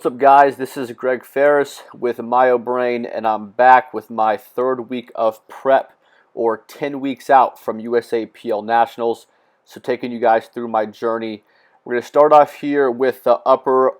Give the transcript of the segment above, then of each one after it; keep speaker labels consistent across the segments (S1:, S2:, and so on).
S1: What's up, guys? This is Greg Ferris with MyoBrain, and I'm back with my third week of prep, or 10 weeks out from USAPL Nationals. So taking you guys through my journey. We're going to start off here with the upper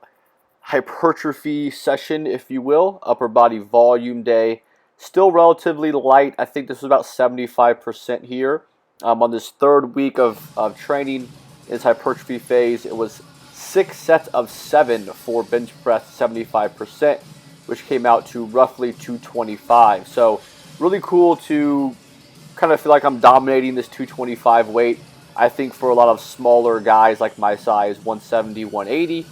S1: hypertrophy session, if you will, upper body volume day. Still relatively light. I think this was about 75% here. On this third week of training, this hypertrophy phase, it was 6 sets of 7 for bench press 75%, which came out to roughly 225. So really cool to kind of feel like I'm dominating this 225 weight. I think for a lot of smaller guys like my size, 170, 180,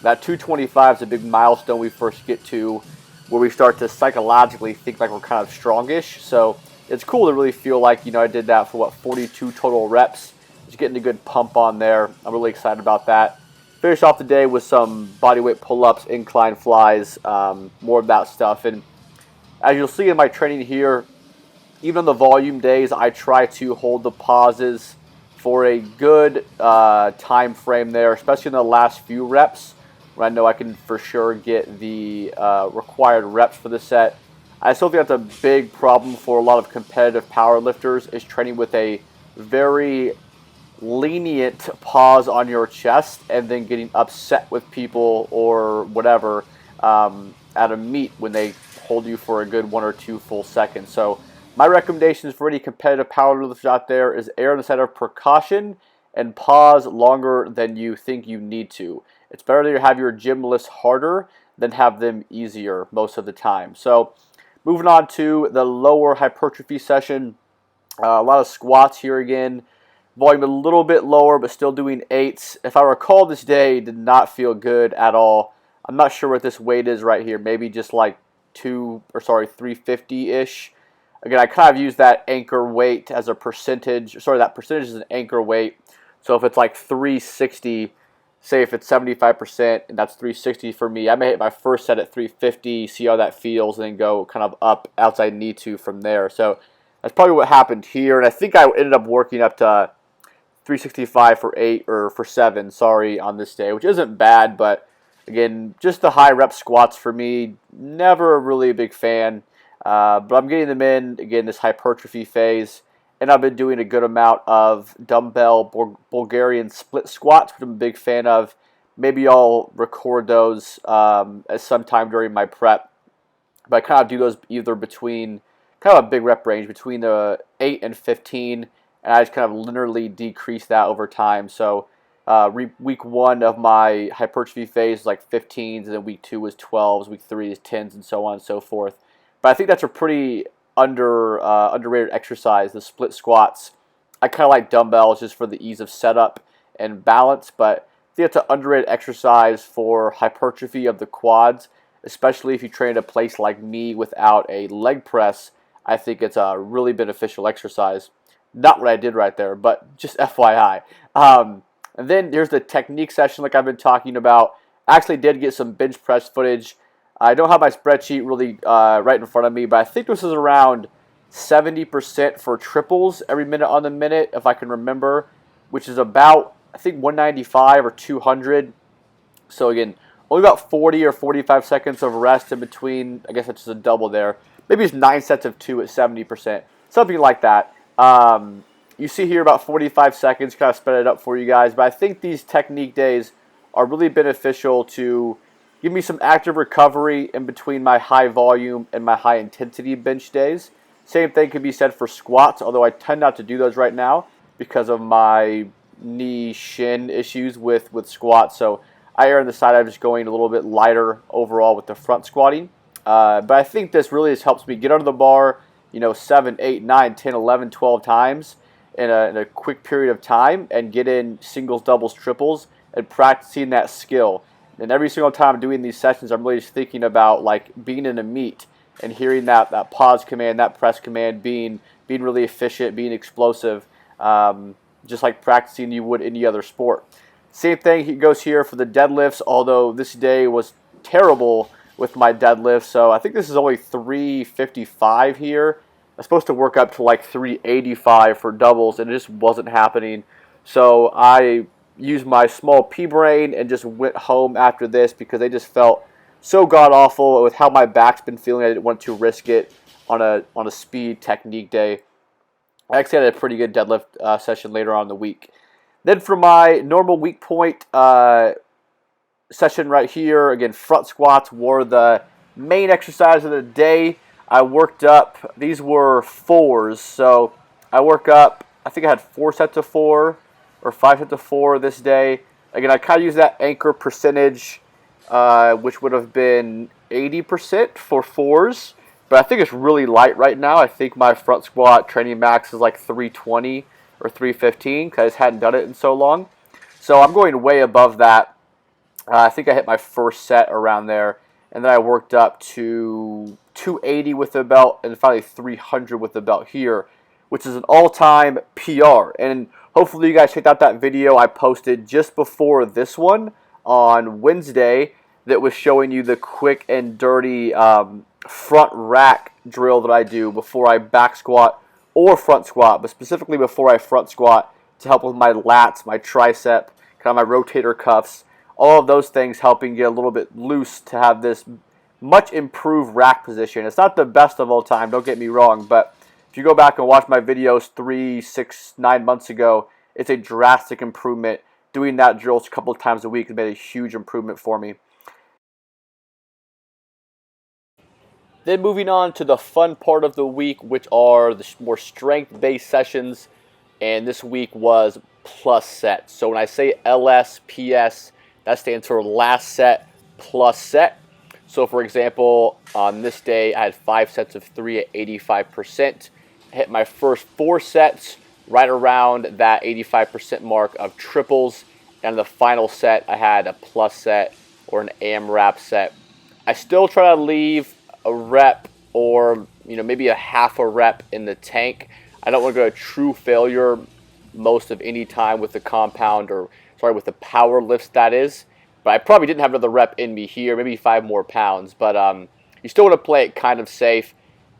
S1: that 225 is a big milestone we first get to, where we start to psychologically think like we're kind of strongish. So it's cool to really feel like, I did that for 42 total reps. Just getting a good pump on there. I'm really excited about that. Finish off the day with some bodyweight pull-ups, incline flies, more of that stuff. And as you'll see in my training here, even on the volume days, I try to hold the pauses for a good time frame there, especially in the last few reps, where I know I can for sure get the required reps for the set. I still think that's a big problem for a lot of competitive powerlifters, is training with a very lenient pause on your chest and then getting upset with people or whatever at a meet when they hold you for a good 1 or 2 full seconds. So my recommendations for any competitive powerlifters out there is err on the side of precaution and pause longer than you think you need to. It's better to have your gym lifts harder than have them easier most of the time. So moving on to the lower hypertrophy session, a lot of squats here again. Volume a little bit lower, but still doing 8s. If I recall, this day did not feel good at all. I'm not sure what this weight is right here. Maybe just like 350-ish. Again, I kind of use that anchor weight as a percentage. Sorry, that percentage is an anchor weight. So if it's like 360, say if it's 75%, and that's 360 for me, I may hit my first set at 350, see how that feels, and then go kind of up as I need to from there. So that's probably what happened here. And I think I ended up working up to 365 for 8 or for 7, sorry, on this day, which isn't bad, but again, just the high rep squats for me, never really a big fan. But I'm getting them in, again, this hypertrophy phase, and I've been doing a good amount of dumbbell Bulgarian split squats, which I'm a big fan of. Maybe I'll record those at some time during my prep, but I kind of do those either between, kind of a big rep range, between the 8 and 15, and I just kind of linearly decrease that over time. So week 1 of my hypertrophy phase is like 15s, and then week 2 is 12s, week 3 is 10s, and so on and so forth. But I think that's a pretty underrated exercise, the split squats. I kind of like dumbbells just for the ease of setup and balance, but I think it's an underrated exercise for hypertrophy of the quads, especially if you train at a place like me without a leg press. I think it's a really beneficial exercise. Not what I did right there, but just FYI. And then there's the technique session like I've been talking about. I actually did get some bench press footage. I don't have my spreadsheet really right in front of me, but I think this is around 70% for triples every minute on the minute, if I can remember, which is about, I think, 195 or 200. So again, only about 40 or 45 seconds of rest in between. I guess that's just a double there. Maybe it's 9 sets of 2 at 70%, something like that. You see here about 45 seconds, kind of sped it up for you guys, but I think these technique days are really beneficial to give me some active recovery in between my high volume and my high intensity bench days. Same thing can be said for squats, although I tend not to do those right now because of my knee shin issues with squats. So I err on the side of just going a little bit lighter overall with the front squatting. But I think this really just helps me get under the bar, 7, 8, 9, 10, 11, 12 times in a quick period of time, and get in singles, doubles, triples, and practicing that skill. And every single time I'm doing these sessions, I'm really just thinking about like being in a meet and hearing that pause command, that press command, being really efficient, being explosive, just like practicing you would any other sport. Same thing goes here for the deadlifts, although this day was terrible with my deadlift. So I think this is only 355 here. I'm supposed to work up to like 385 for doubles, and it just wasn't happening. So I used my small pea brain and just went home after this because they just felt so god awful with how my back's been feeling. I didn't want to risk it on a speed technique day. I actually had a pretty good deadlift session later on in the week. Then for my normal weak point session right here, again, front squats were the main exercise of the day. I worked up, these were 4s, so I work up, I think I had 4 sets of 4 or 5 sets of 4 this day. Again, I kind of use that anchor percentage, which would have been 80% for 4s, but I think it's really light right now. I think my front squat training max is like 320 or 315 because I just hadn't done it in so long. So I'm going way above that. I think I hit my first set around there, and then I worked up to 280 with the belt, and finally 300 with the belt here, which is an all-time PR. And hopefully you guys checked out that video I posted just before this one on Wednesday that was showing you the quick and dirty front rack drill that I do before I back squat or front squat, but specifically before I front squat to help with my lats, my tricep, kind of my rotator cuffs, all of those things helping get a little bit loose to have this much improved rack position. It's not the best of all time, don't get me wrong, but if you go back and watch my videos 3, 6, 9 months ago, it's a drastic improvement. Doing that drill a couple of times a week has made a huge improvement for me. Then moving on to the fun part of the week, which are the more strength-based sessions, and this week was plus set. So when I say LSPS, that stands for last set plus set. So for example, on this day, I had 5 sets of 3 at 85%. I hit my first 4 sets right around that 85% mark of triples. And the final set, I had a plus set or an AMRAP set. I still try to leave a rep or maybe a half a rep in the tank. I don't want to go to true failure most of any time with the compound with the power lifts, that is. But I probably didn't have another rep in me here, maybe 5 more pounds. But you still want to play it kind of safe.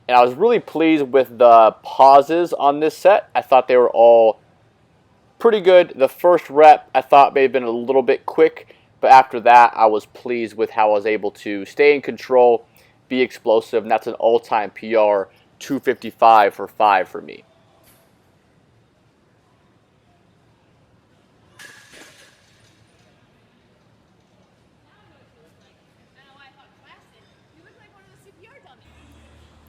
S1: And I was really pleased with the pauses on this set. I thought they were all pretty good. The first rep I thought may have been a little bit quick, but after that I was pleased with how I was able to stay in control, be explosive, and that's an all-time PR, 255 for 5 for me.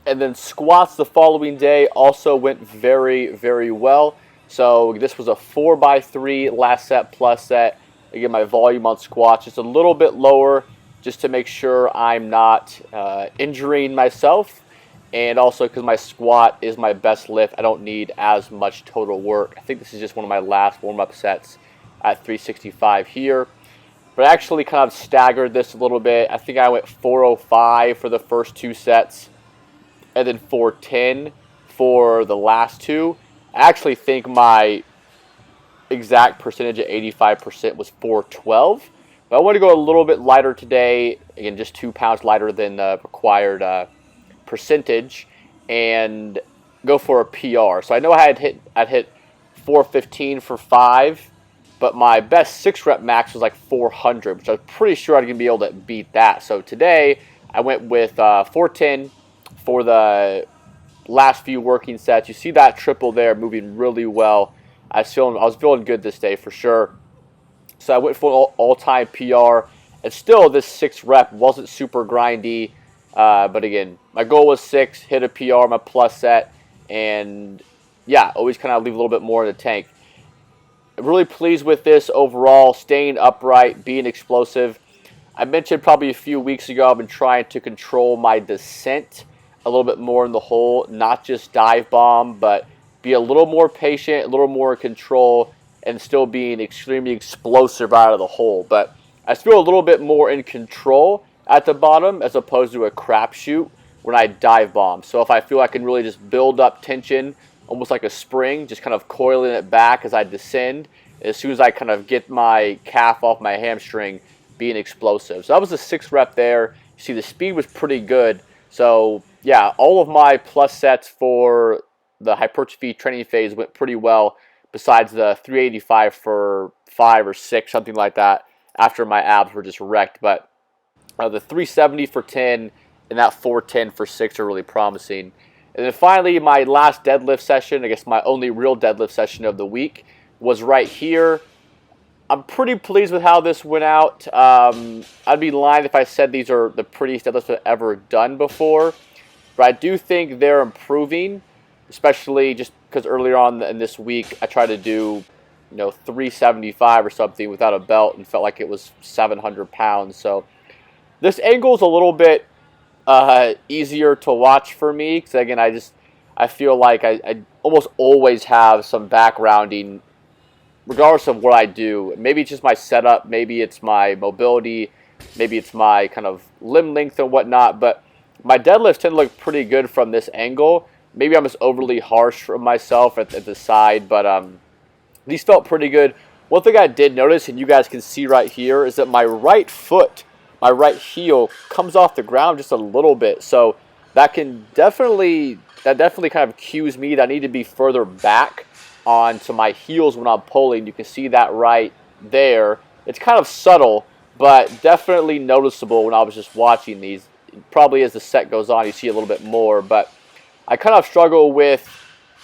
S1: And then squats the following day also went very, very well. So this was a 4x3 last set plus set. Again, my volume on squats just a little bit lower just to make sure I'm not injuring myself. And also because my squat is my best lift, I don't need as much total work. I think this is just one of my last warm-up sets at 365 here. But I actually kind of staggered this a little bit. I think I went 405 for the first 2 sets, and then 410 for the last 2. I actually think my exact percentage at 85% was 412. But I want to go a little bit lighter today. Again, just 2 pounds lighter than the required percentage, and go for a PR. So I know I'd hit 415 for 5, but my best 6 rep max was like 400, which I was pretty sure I'd be able to beat that. So today I went with 410 for the last few working sets. You see that triple there moving really well. I was feeling good this day for sure. So I went for all-time PR, and still this 6 rep wasn't super grindy. But again, my goal was 6, hit a PR, my plus set, and yeah, always kind of leave a little bit more in the tank. I'm really pleased with this overall, staying upright, being explosive. I mentioned probably a few weeks ago I've been trying to control my descent a little bit more in the hole, not just dive bomb, but be a little more patient, a little more in control, and still being extremely explosive out of the hole. But I feel a little bit more in control at the bottom as opposed to a crapshoot when I dive bomb. So if I feel I can really just build up tension, almost like a spring, just kind of coiling it back as I descend, as soon as I kind of get my calf off my hamstring, being explosive. So that was a 6 rep there. You see the speed was pretty good. So yeah, all of my plus sets for the hypertrophy training phase went pretty well, besides the 385 for 5 or 6, something like that, after my abs were just wrecked. But The 370 for 10 and that 410 for 6 are really promising. And then finally, my last deadlift session, I guess my only real deadlift session of the week, was right here. I'm pretty pleased with how this went out. I'd be lying if I said these are the prettiest deadlifts I've ever done before. But I do think they're improving, especially just because earlier on in this week, I tried to do 375 or something without a belt and felt like it was 700 pounds. So this angle is a little bit easier to watch for me because, again, I feel like I almost always have some back rounding regardless of what I do. Maybe it's just my setup, maybe it's my mobility, maybe it's my kind of limb length and whatnot, but my deadlifts tend to look pretty good from this angle. Maybe I'm just overly harsh on myself at the side, but these felt pretty good. One thing I did notice, and you guys can see right here, is that my right foot, my right heel, comes off the ground just a little bit. So that definitely kind of cues me that I need to be further back onto my heels when I'm pulling. You can see that right there. It's kind of subtle, but definitely noticeable when I was just watching these. Probably as the set goes on, you see a little bit more, but I kind of struggle with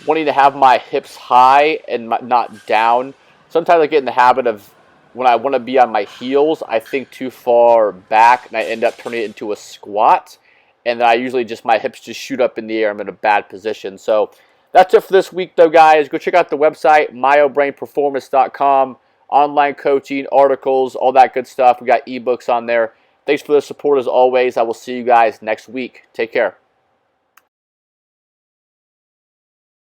S1: wanting to have my hips high and not down. Sometimes I get in the habit of, when I want to be on my heels, I think too far back and I end up turning it into a squat. And then I usually my hips just shoot up in the air. I'm in a bad position. So that's it for this week, though, guys. Go check out the website, myobrainperformance.com. Online coaching, articles, all that good stuff. We got ebooks on there. Thanks for the support as always. I will see you guys next week. Take care.